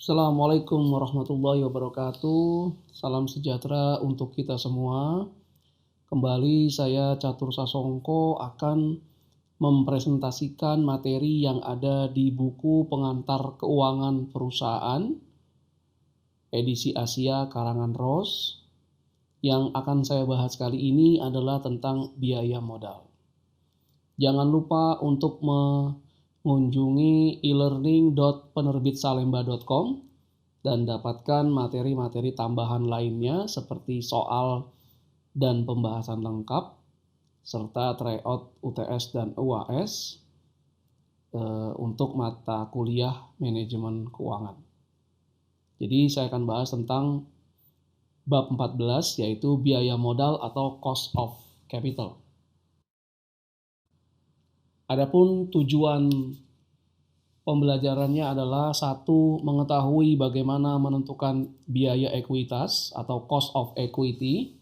Assalamualaikum warahmatullahi wabarakatuh. Salam sejahtera untuk kita semua. Kembali saya Catur Sasongko akan mempresentasikan materi yang ada di buku Pengantar Keuangan Perusahaan edisi Asia karangan Ross. Yang akan saya bahas kali ini adalah tentang biaya modal. Jangan lupa untuk mengunjungi e-learning.penerbitsalemba.com dan dapatkan materi-materi tambahan lainnya seperti soal dan pembahasan lengkap serta tryout UTS dan UAS untuk mata kuliah manajemen keuangan. Jadi saya akan bahas tentang bab 14 yaitu biaya modal atau cost of capital. Adapun tujuan pembelajarannya adalah satu, mengetahui bagaimana menentukan biaya ekuitas atau cost of equity.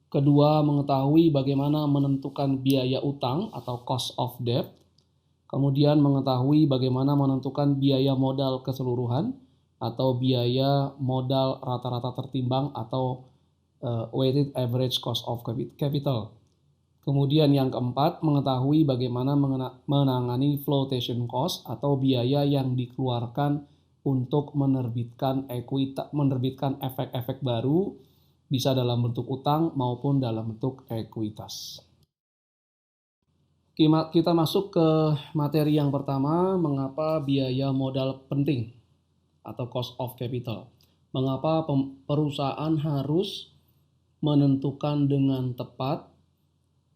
Kedua, mengetahui bagaimana menentukan biaya utang atau cost of debt. Kemudian mengetahui bagaimana menentukan biaya modal keseluruhan atau biaya modal rata-rata tertimbang atau weighted average cost of capital. Kemudian yang keempat, mengetahui bagaimana menangani flotation cost atau biaya yang dikeluarkan untuk menerbitkan efek-efek baru, bisa dalam bentuk utang maupun dalam bentuk ekuitas. Kita masuk ke materi yang pertama, mengapa biaya modal penting atau cost of capital. Mengapa perusahaan harus menentukan dengan tepat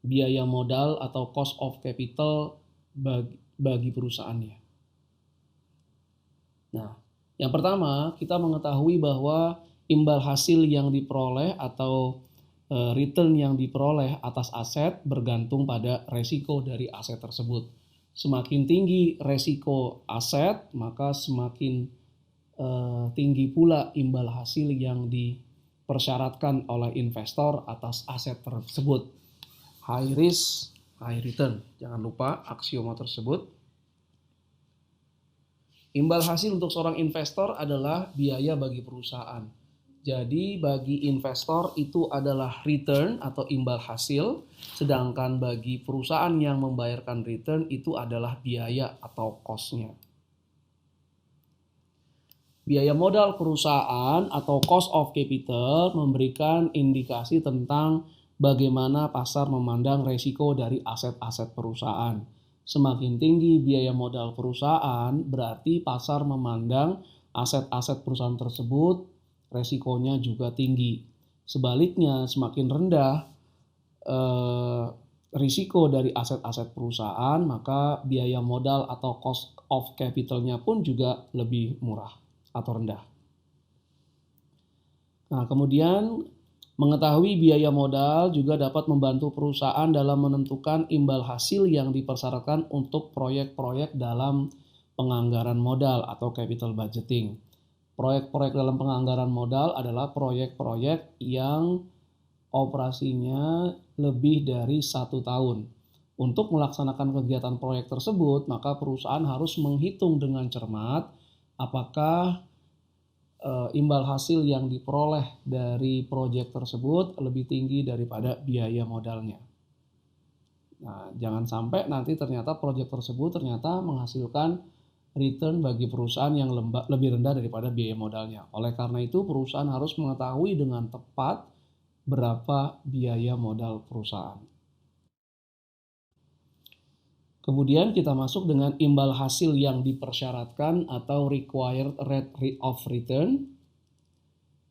biaya modal atau cost of capital bagi perusahaannya. Nah, yang pertama kita mengetahui bahwa imbal hasil yang diperoleh atau return yang diperoleh atas aset bergantung pada resiko dari aset tersebut. Semakin tinggi resiko aset, maka semakin tinggi pula imbal hasil yang dipersyaratkan oleh investor atas aset tersebut. High risk, high return. Jangan lupa aksioma tersebut. Imbal hasil untuk seorang investor adalah biaya bagi perusahaan. Jadi bagi investor itu adalah return atau imbal hasil, sedangkan bagi perusahaan yang membayarkan return itu adalah biaya atau cost-nya. Biaya modal perusahaan atau cost of capital memberikan indikasi tentang bagaimana pasar memandang resiko dari aset-aset perusahaan. Semakin tinggi biaya modal perusahaan, berarti pasar memandang aset-aset perusahaan tersebut resikonya juga tinggi. Sebaliknya, semakin rendah risiko dari aset-aset perusahaan, maka biaya modal atau cost of capital-nya pun juga lebih murah atau rendah. Nah, kemudian mengetahui biaya modal juga dapat membantu perusahaan dalam menentukan imbal hasil yang dipersyaratkan untuk proyek-proyek dalam penganggaran modal atau capital budgeting. Proyek-proyek dalam penganggaran modal adalah proyek-proyek yang operasinya lebih dari 1 tahun. Untuk melaksanakan kegiatan proyek tersebut, maka perusahaan harus menghitung dengan cermat apakah imbal hasil yang diperoleh dari proyek tersebut lebih tinggi daripada biaya modalnya. Nah, jangan sampai nanti ternyata proyek tersebut ternyata menghasilkan return bagi perusahaan yang lebih rendah daripada biaya modalnya. Oleh karena itu, perusahaan harus mengetahui dengan tepat berapa biaya modal perusahaan. Kemudian kita masuk dengan imbal hasil yang dipersyaratkan atau required rate of return.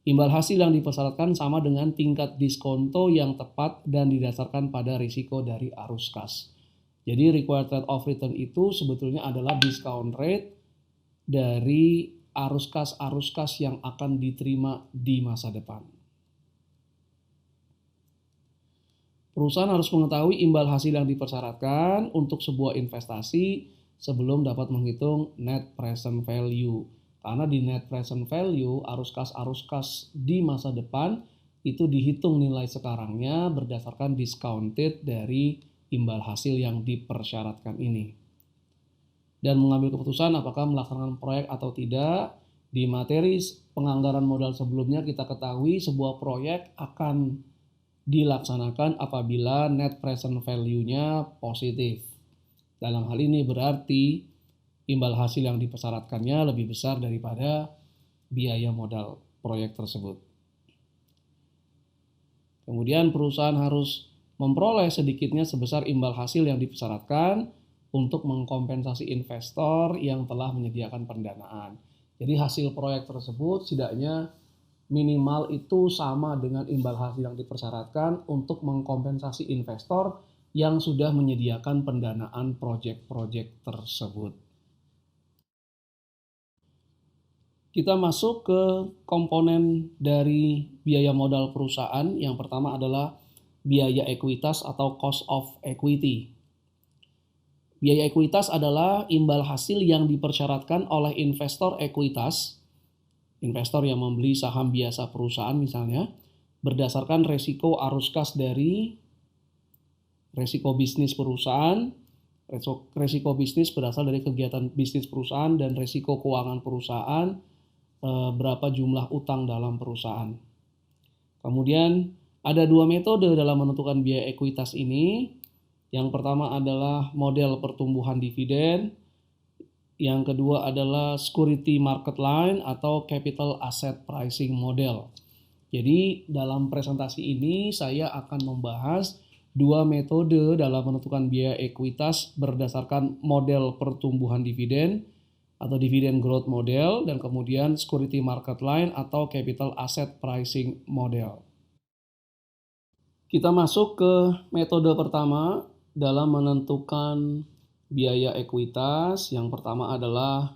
Imbal hasil yang dipersyaratkan sama dengan tingkat diskonto yang tepat dan didasarkan pada risiko dari arus kas. Jadi required rate of return itu sebetulnya adalah discount rate dari arus kas yang akan diterima di masa depan. Perusahaan harus mengetahui imbal hasil yang dipersyaratkan untuk sebuah investasi sebelum dapat menghitung net present value. Karena di net present value, arus kas di masa depan itu dihitung nilai sekarangnya berdasarkan discounted dari imbal hasil yang dipersyaratkan ini. Dan mengambil keputusan apakah melaksanakan proyek atau tidak Di materi penganggaran modal sebelumnya kita ketahui sebuah proyek akan dilaksanakan apabila net present value-nya positif. Dalam hal ini berarti imbal hasil yang dipersyaratkannya lebih besar daripada biaya modal proyek tersebut. Kemudian perusahaan harus memperoleh sedikitnya sebesar imbal hasil yang dipersyaratkan untuk mengkompensasi investor yang telah menyediakan pendanaan. Jadi hasil proyek tersebut setidaknya minimal itu sama dengan imbal hasil yang dipersyaratkan untuk mengkompensasi investor yang sudah menyediakan pendanaan proyek-proyek tersebut. Kita masuk ke komponen dari biaya modal perusahaan. Yang pertama adalah biaya ekuitas atau cost of equity. Biaya ekuitas adalah imbal hasil yang dipersyaratkan oleh investor ekuitas, investor yang membeli saham biasa perusahaan misalnya, berdasarkan resiko arus kas dari resiko bisnis perusahaan, resiko bisnis berasal dari kegiatan bisnis perusahaan, dan resiko keuangan perusahaan, berapa jumlah utang dalam perusahaan. Kemudian ada dua metode dalam menentukan biaya ekuitas ini. Yang pertama adalah model pertumbuhan dividen. Yang kedua adalah security market line atau capital asset pricing model. Jadi dalam presentasi ini saya akan membahas dua metode dalam menentukan biaya ekuitas berdasarkan model pertumbuhan dividen atau dividend growth model, dan kemudian security market line atau capital asset pricing model. Kita masuk ke metode pertama dalam menentukan biaya ekuitas. Yang pertama adalah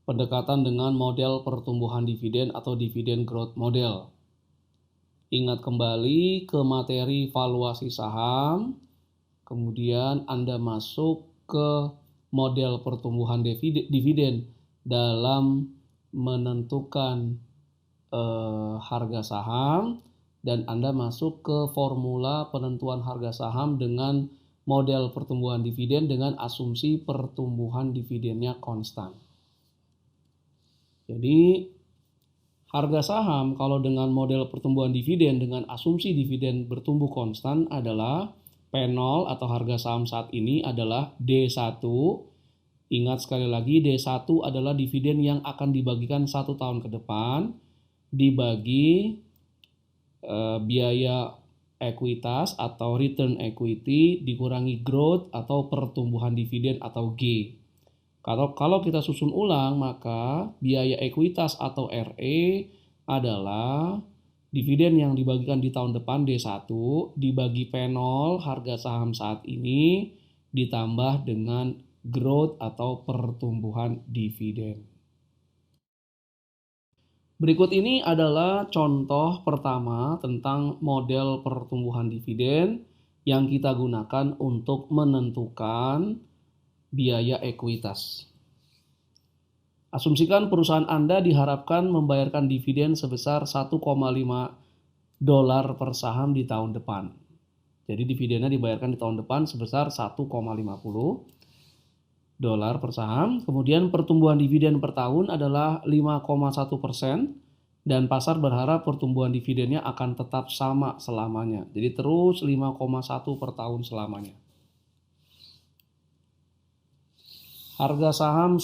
pendekatan dengan model pertumbuhan dividen atau dividend growth model. Ingat kembali ke materi valuasi saham, kemudian Anda masuk ke model pertumbuhan dividen dalam menentukan harga saham, dan Anda masuk ke formula penentuan harga saham dengan model pertumbuhan dividen dengan asumsi pertumbuhan dividennya konstan. Jadi harga saham kalau dengan model pertumbuhan dividen dengan asumsi dividen bertumbuh konstan adalah P0 atau harga saham saat ini adalah D1. Ingat sekali lagi, D1 adalah dividen yang akan dibagikan 1 tahun ke depan dibagi biaya ekuitas atau return equity dikurangi growth atau pertumbuhan dividen atau G. Kalau kita susun ulang, maka biaya ekuitas atau RE adalah dividen yang dibagikan di tahun depan D1 dibagi P0 harga saham saat ini ditambah dengan growth atau pertumbuhan dividen. Berikut ini adalah contoh pertama tentang model pertumbuhan dividen yang kita gunakan untuk menentukan biaya ekuitas. Asumsikan perusahaan Anda diharapkan membayarkan dividen sebesar $1,5 per saham di tahun depan. Jadi dividennya dibayarkan di tahun depan sebesar $1,50 per saham. Kemudian pertumbuhan dividen per tahun adalah 5,1%, dan pasar berharap pertumbuhan dividennya akan tetap sama selamanya. Jadi terus 5,1 per tahun selamanya. Harga saham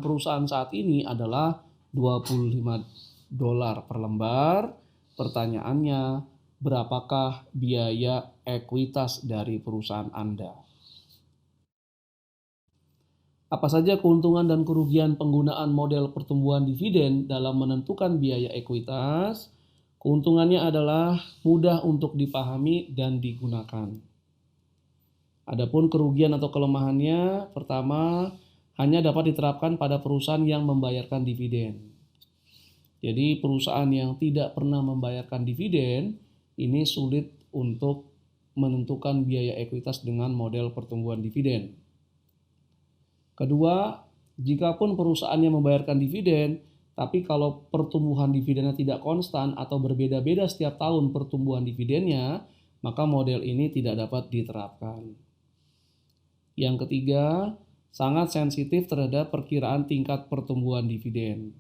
perusahaan saat ini adalah $25 per lembar. Pertanyaannya, berapakah biaya ekuitas dari perusahaan Anda? Apa saja keuntungan dan kerugian penggunaan model pertumbuhan dividen dalam menentukan biaya ekuitas? Keuntungannya adalah mudah untuk dipahami dan digunakan. Adapun kerugian atau kelemahannya, pertama, hanya dapat diterapkan pada perusahaan yang membayarkan dividen. Jadi perusahaan yang tidak pernah membayarkan dividen ini sulit untuk menentukan biaya ekuitas dengan model pertumbuhan dividen. Kedua, jikapun perusahaannya membayarkan dividen, tapi kalau pertumbuhan dividennya tidak konstan atau berbeda-beda setiap tahun pertumbuhan dividennya, maka model ini tidak dapat diterapkan. Yang ketiga, sangat sensitif terhadap perkiraan tingkat pertumbuhan dividen.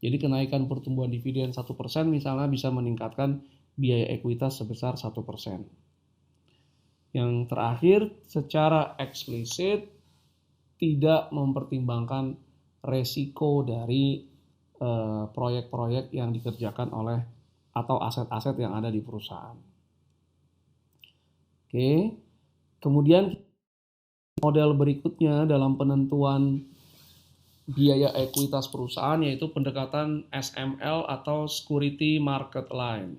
Jadi kenaikan pertumbuhan dividen 1% misalnya bisa meningkatkan biaya ekuitas sebesar 1%. Yang terakhir, secara eksplisit tidak mempertimbangkan resiko dari proyek-proyek yang dikerjakan oleh atau aset-aset yang ada di perusahaan. Oke, kemudian model berikutnya dalam penentuan biaya ekuitas perusahaan yaitu pendekatan SML atau Security Market Line.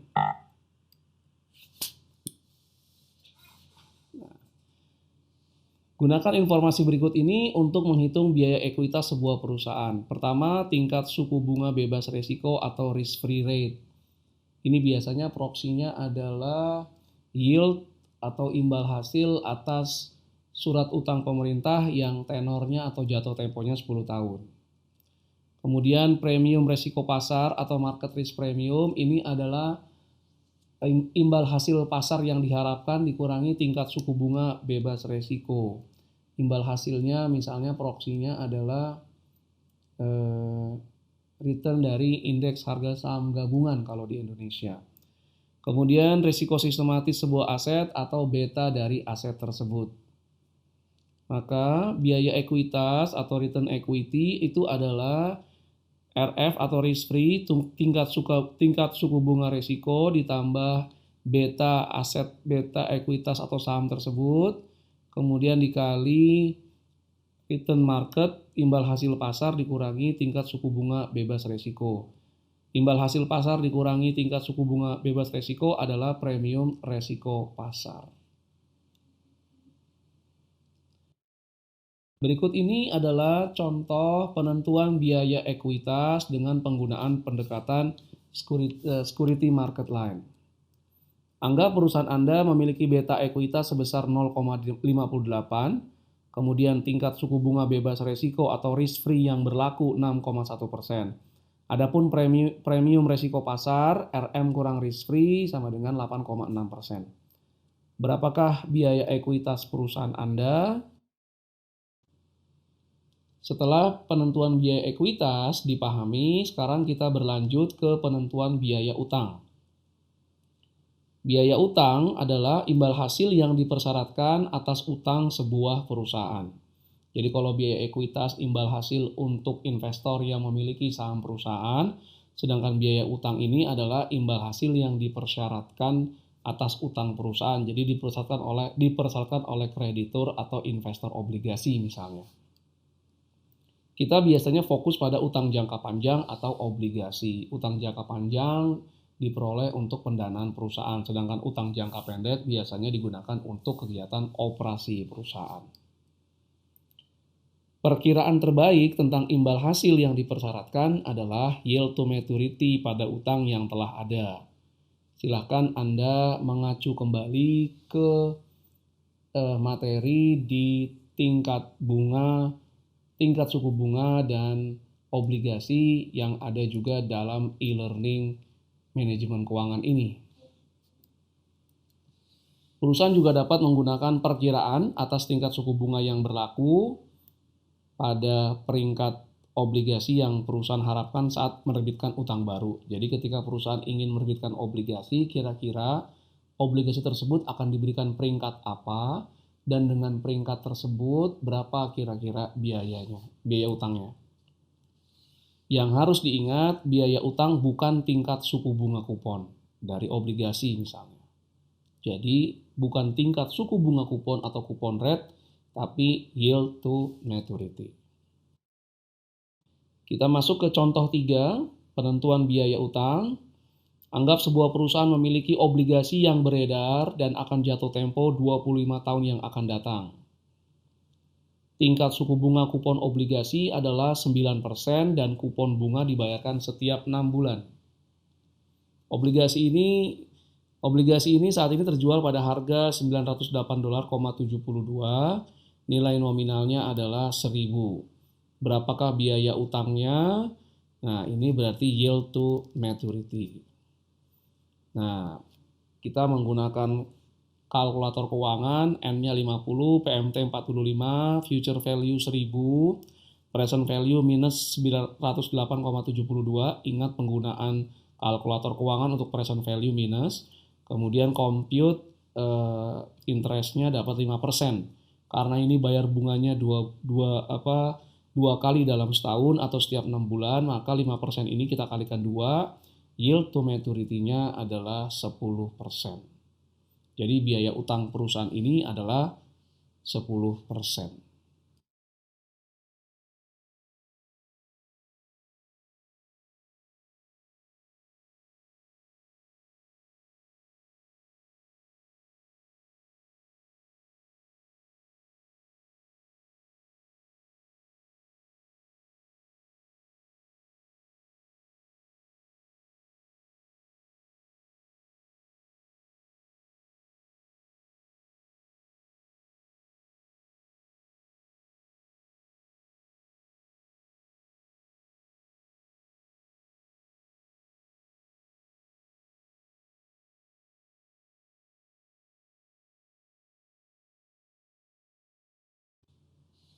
Gunakan informasi berikut ini untuk menghitung biaya ekuitas sebuah perusahaan. Pertama, tingkat suku bunga bebas risiko atau risk-free rate. Ini biasanya proksinya adalah yield atau imbal hasil atas surat utang pemerintah yang tenornya atau jatuh temponya 10 tahun. Kemudian premium risiko pasar atau market risk premium ini adalah imbal hasil pasar yang diharapkan dikurangi tingkat suku bunga bebas risiko. Imbal hasilnya misalnya proksinya adalah return dari indeks harga saham gabungan kalau di Indonesia. Kemudian risiko sistematis sebuah aset atau beta dari aset tersebut. Maka biaya ekuitas atau return equity itu adalah RF atau risk free, tingkat suku bunga risiko ditambah beta aset beta ekuitas atau saham tersebut, kemudian dikali return market, imbal hasil pasar dikurangi tingkat suku bunga bebas risiko. Imbal hasil pasar dikurangi tingkat suku bunga bebas risiko adalah premium risiko pasar. Berikut ini adalah contoh penentuan biaya ekuitas dengan penggunaan pendekatan Security Market Line. Anggap perusahaan Anda memiliki beta ekuitas sebesar 0,58, kemudian tingkat suku bunga bebas risiko atau risk free yang berlaku 6,1%. Adapun premium risiko pasar RM kurang risk free sama dengan 8,6%. Berapakah biaya ekuitas perusahaan Anda? Setelah penentuan biaya ekuitas dipahami, sekarang kita berlanjut ke penentuan biaya utang. Biaya utang adalah imbal hasil yang dipersyaratkan atas utang sebuah perusahaan. Jadi kalau biaya ekuitas imbal hasil untuk investor yang memiliki saham perusahaan, sedangkan biaya utang ini adalah imbal hasil yang dipersyaratkan atas utang perusahaan. Jadi dipersyaratkan oleh kreditur atau investor obligasi misalnya. Kita biasanya fokus pada utang jangka panjang atau obligasi. Utang jangka panjang diperoleh untuk pendanaan perusahaan, sedangkan utang jangka pendek biasanya digunakan untuk kegiatan operasi perusahaan. Perkiraan terbaik tentang imbal hasil yang dipersyaratkan adalah yield to maturity pada utang yang telah ada. Silahkan Anda mengacu kembali ke materi di tingkat suku bunga dan obligasi yang ada juga dalam e-learning manajemen keuangan ini. Perusahaan juga dapat menggunakan perkiraan atas tingkat suku bunga yang berlaku pada peringkat obligasi yang perusahaan harapkan saat menerbitkan utang baru. Jadi ketika perusahaan ingin menerbitkan obligasi, kira-kira obligasi tersebut akan diberikan peringkat apa, dan dengan peringkat tersebut berapa kira-kira biaya utangnya. Yang harus diingat, biaya utang bukan tingkat suku bunga kupon dari obligasi misalnya. Jadi bukan tingkat suku bunga kupon atau kupon rate, tapi yield to maturity. Kita masuk ke contoh 3, penentuan biaya utang. Anggap sebuah perusahaan memiliki obligasi yang beredar dan akan jatuh tempo 25 tahun yang akan datang. Tingkat suku bunga kupon obligasi adalah 9% dan kupon bunga dibayarkan setiap 6 bulan. Obligasi ini saat ini terjual pada harga $908.72, nilai nominalnya adalah 1.000. Berapakah biaya utangnya? Nah, ini berarti yield to maturity. Nah, kita menggunakan kalkulator keuangan, N-nya 50, PMT 45, future value 1000, present value minus 908,72. Ingat penggunaan kalkulator keuangan untuk present value minus. Kemudian compute interest-nya dapat 5%. Karena ini bayar bunganya dua kali dalam setahun atau setiap 6 bulan, maka 5% ini kita kalikan 2, yield to maturity-nya adalah 10%. Jadi biaya utang perusahaan ini adalah 10%.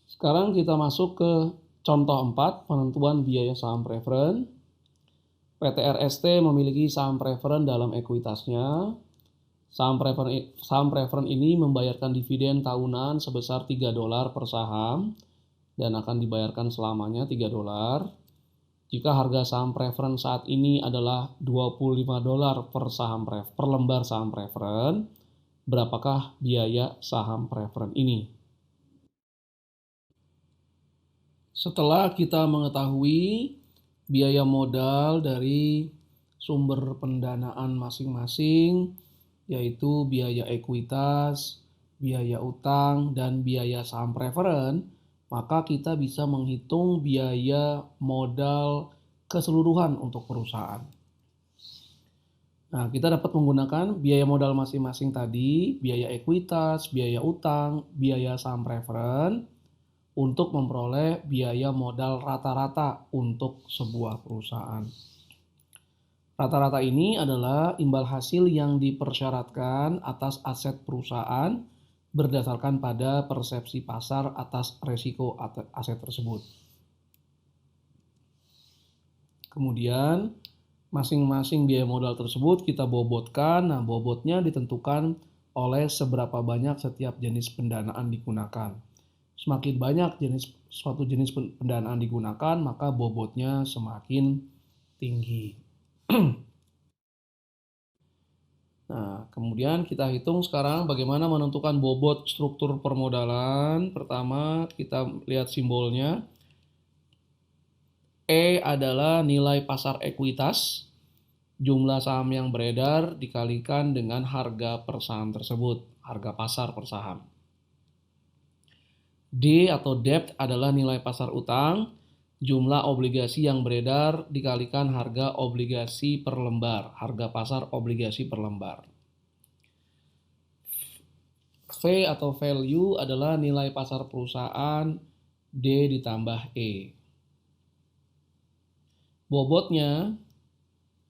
Sekarang kita masuk ke contoh 4, penentuan biaya saham preferen. PT RST memiliki saham preferen dalam ekuitasnya. Saham preferen ini membayarkan dividen tahunan sebesar $3 per saham dan akan dibayarkan selamanya $3. Jika harga saham preferen saat ini adalah $25 per lembar saham preferen, berapakah biaya saham preferen ini? Setelah kita mengetahui biaya modal dari sumber pendanaan masing-masing, yaitu biaya ekuitas, biaya utang, dan biaya saham preferen, maka kita bisa menghitung biaya modal keseluruhan untuk perusahaan. Nah, kita dapat menggunakan biaya modal masing-masing tadi, biaya ekuitas, biaya utang, biaya saham preferen, untuk memperoleh biaya modal rata-rata untuk sebuah perusahaan. Rata-rata ini adalah imbal hasil yang dipersyaratkan atas aset perusahaan berdasarkan pada persepsi pasar atas resiko aset tersebut. Kemudian masing-masing biaya modal tersebut kita bobotkan. Nah, bobotnya ditentukan oleh seberapa banyak setiap jenis pendanaan digunakan. Semakin banyak suatu jenis pendanaan digunakan, maka bobotnya semakin tinggi. Nah, kemudian kita hitung sekarang bagaimana menentukan bobot struktur permodalan. Pertama, kita lihat simbolnya. E adalah nilai pasar ekuitas, jumlah saham yang beredar dikalikan dengan harga per saham tersebut, harga pasar per saham. D atau debt adalah nilai pasar utang, jumlah obligasi yang beredar dikalikan harga obligasi per lembar, harga pasar obligasi per lembar. V atau value adalah nilai pasar perusahaan, D ditambah E.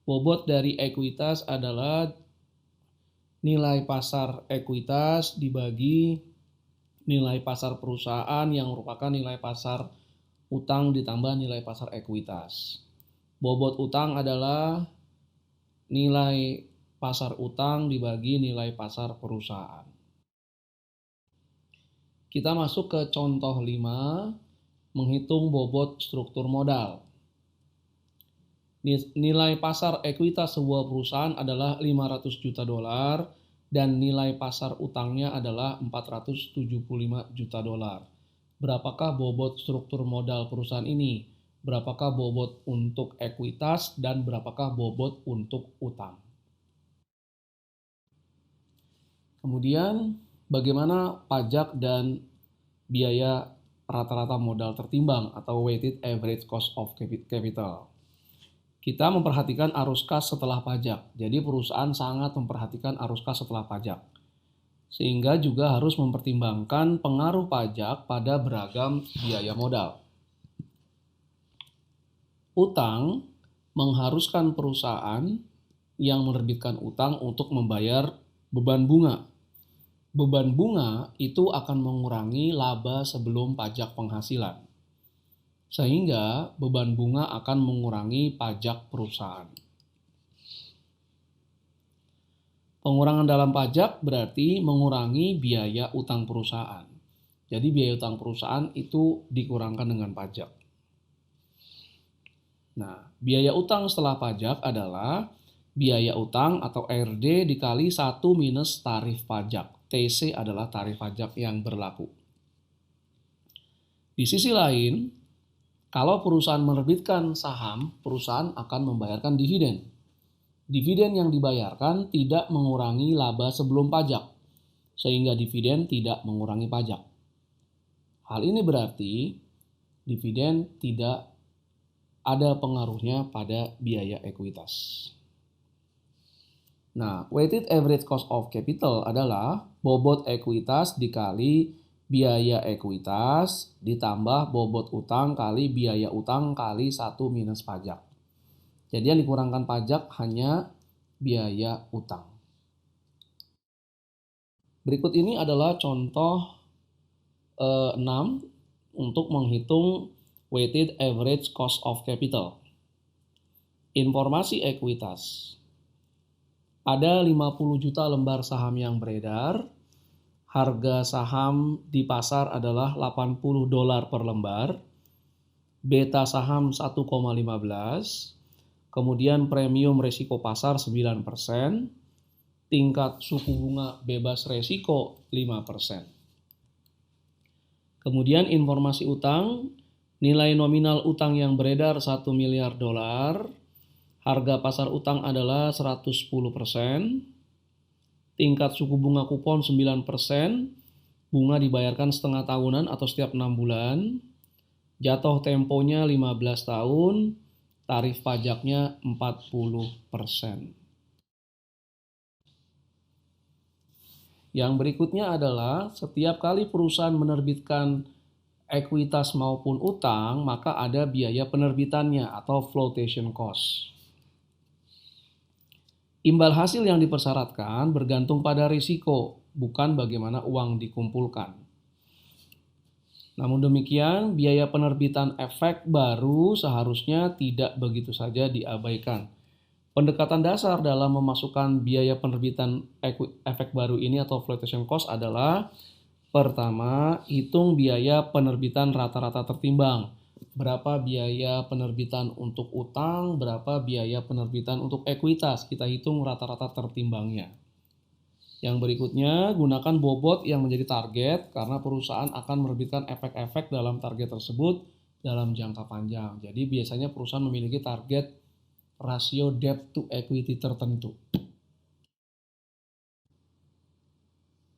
Bobot dari ekuitas adalah nilai pasar ekuitas dibagi nilai pasar perusahaan yang merupakan nilai pasar utang ditambah nilai pasar ekuitas. Bobot utang adalah nilai pasar utang dibagi nilai pasar perusahaan. Kita masuk ke contoh 5, menghitung bobot struktur modal. Nilai pasar ekuitas sebuah perusahaan adalah $500 juta dan nilai pasar utangnya adalah $475 juta. Berapakah bobot struktur modal perusahaan ini? Berapakah bobot untuk ekuitas dan berapakah bobot untuk utang? Kemudian bagaimana pajak dan biaya rata-rata modal tertimbang atau weighted average cost of capital? Kita memperhatikan arus kas setelah pajak. Jadi perusahaan sangat memperhatikan arus kas setelah pajak. Sehingga juga harus mempertimbangkan pengaruh pajak pada beragam biaya modal. Utang mengharuskan perusahaan yang menerbitkan utang untuk membayar beban bunga. Beban bunga itu akan mengurangi laba sebelum pajak penghasilan. Sehingga beban bunga akan mengurangi pajak perusahaan. Pengurangan dalam pajak berarti mengurangi biaya utang perusahaan. Jadi biaya utang perusahaan itu dikurangkan dengan pajak. Nah, biaya utang setelah pajak adalah biaya utang atau RD dikali 1 minus tarif pajak. TC adalah tarif pajak yang berlaku. Di sisi lain, kalau perusahaan menerbitkan saham, perusahaan akan membayarkan dividen. Dividen yang dibayarkan tidak mengurangi laba sebelum pajak, sehingga dividen tidak mengurangi pajak. Hal ini berarti dividen tidak ada pengaruhnya pada biaya ekuitas. Nah, weighted average cost of capital adalah bobot ekuitas dikali biaya ekuitas ditambah bobot utang kali biaya utang kali 1 minus pajak. Jadi yang dikurangkan pajak hanya biaya utang. Berikut ini adalah contoh 6 untuk menghitung weighted average cost of capital. Informasi ekuitas. Ada 50 juta lembar saham yang beredar. Harga saham di pasar adalah $80 per lembar. Beta saham 1,15. Kemudian premium resiko pasar 9%, tingkat suku bunga bebas resiko 5%. Kemudian informasi utang, nilai nominal utang yang beredar $1 miliar, harga pasar utang adalah 110%, tingkat suku bunga kupon 9%, bunga dibayarkan setengah tahunan atau setiap 6 bulan, jatuh temponya 15 tahun, tarif pajaknya 40%. Yang berikutnya adalah setiap kali perusahaan menerbitkan ekuitas maupun utang, maka ada biaya penerbitannya atau flotation cost. Imbal hasil yang dipersyaratkan bergantung pada risiko, bukan bagaimana uang dikumpulkan. Namun demikian, biaya penerbitan efek baru seharusnya tidak begitu saja diabaikan. Pendekatan dasar dalam memasukkan biaya penerbitan efek baru ini atau flotation cost adalah pertama, hitung biaya penerbitan rata-rata tertimbang. Berapa biaya penerbitan untuk utang, berapa biaya penerbitan untuk ekuitas. Kita hitung rata-rata tertimbangnya. Yang berikutnya, gunakan bobot yang menjadi target karena perusahaan akan menerbitkan efek-efek dalam target tersebut dalam jangka panjang. Jadi biasanya perusahaan memiliki target rasio debt to equity tertentu.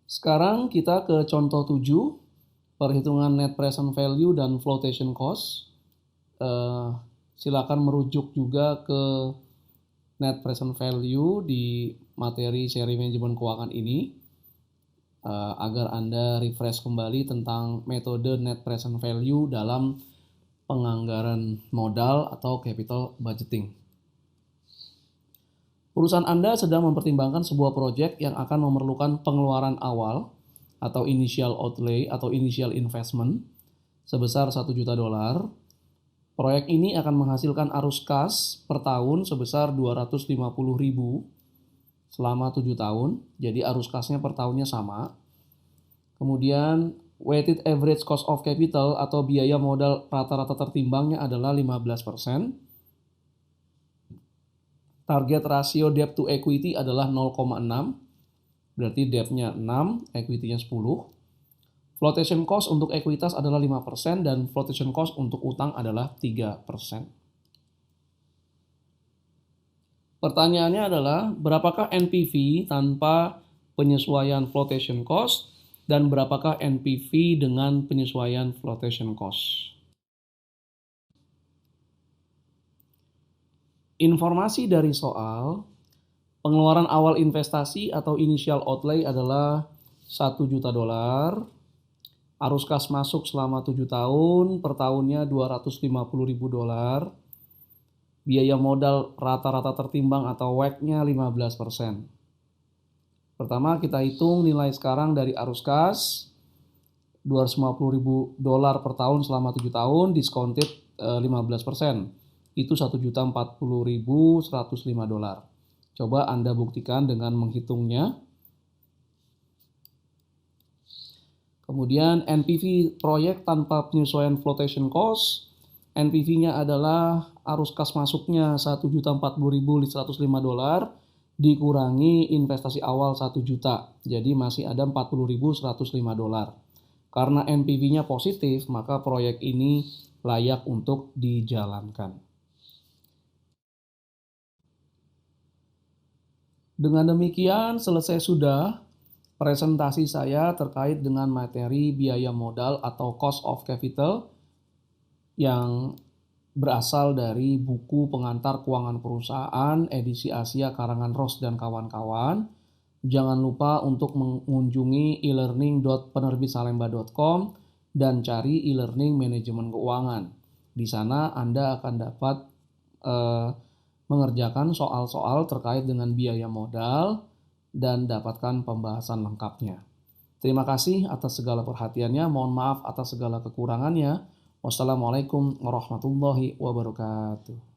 Sekarang kita ke contoh 7, perhitungan net present value dan flotation cost. Silakan merujuk juga ke net present value di materi seri manajemen keuangan ini agar Anda refresh kembali tentang metode net present value dalam penganggaran modal atau capital budgeting. Perusahaan Anda sedang mempertimbangkan sebuah proyek yang akan memerlukan pengeluaran awal atau initial outlay atau initial investment sebesar $1 juta. Proyek ini akan menghasilkan arus kas per tahun sebesar 250.000 selama 7 tahun. Jadi arus kasnya per tahunnya sama. Kemudian weighted average cost of capital atau biaya modal rata-rata tertimbangnya adalah 15%. Target rasio debt to equity adalah 0,6. Berarti debt-nya 6, equity-nya 10. Flotation cost untuk ekuitas adalah 5% dan flotation cost untuk utang adalah 3%. Pertanyaannya adalah berapakah NPV tanpa penyesuaian flotation cost dan berapakah NPV dengan penyesuaian flotation cost. Informasi dari soal, pengeluaran awal investasi atau initial outlay adalah $1 juta. Arus kas masuk selama 7 tahun, per tahunnya $250.000. Biaya modal rata-rata tertimbang atau WACC-nya 15%. Pertama kita hitung nilai sekarang dari arus kas $250.000 per tahun selama 7 tahun, discounted 15%. Itu $1.040.105. Coba Anda buktikan dengan menghitungnya. Kemudian NPV proyek tanpa penyesuaian flotation cost. NPV-nya adalah arus kas masuknya $1.040.105 dikurangi investasi awal 1 juta. Jadi masih ada $40.105. Karena NPV-nya positif, maka proyek ini layak untuk dijalankan. Dengan demikian selesai sudah presentasi saya terkait dengan materi biaya modal atau cost of capital yang berasal dari buku pengantar keuangan perusahaan edisi Asia karangan Ross dan kawan-kawan. Jangan lupa untuk mengunjungi e-learning.penerbitsalemba.com dan cari e-learning manajemen keuangan. Di sana Anda akan dapat mengerjakan soal-soal terkait dengan biaya modal dan dapatkan pembahasan lengkapnya. Terima kasih atas segala perhatiannya. Mohon maaf atas segala kekurangannya. Wassalamualaikum warahmatullahi wabarakatuh.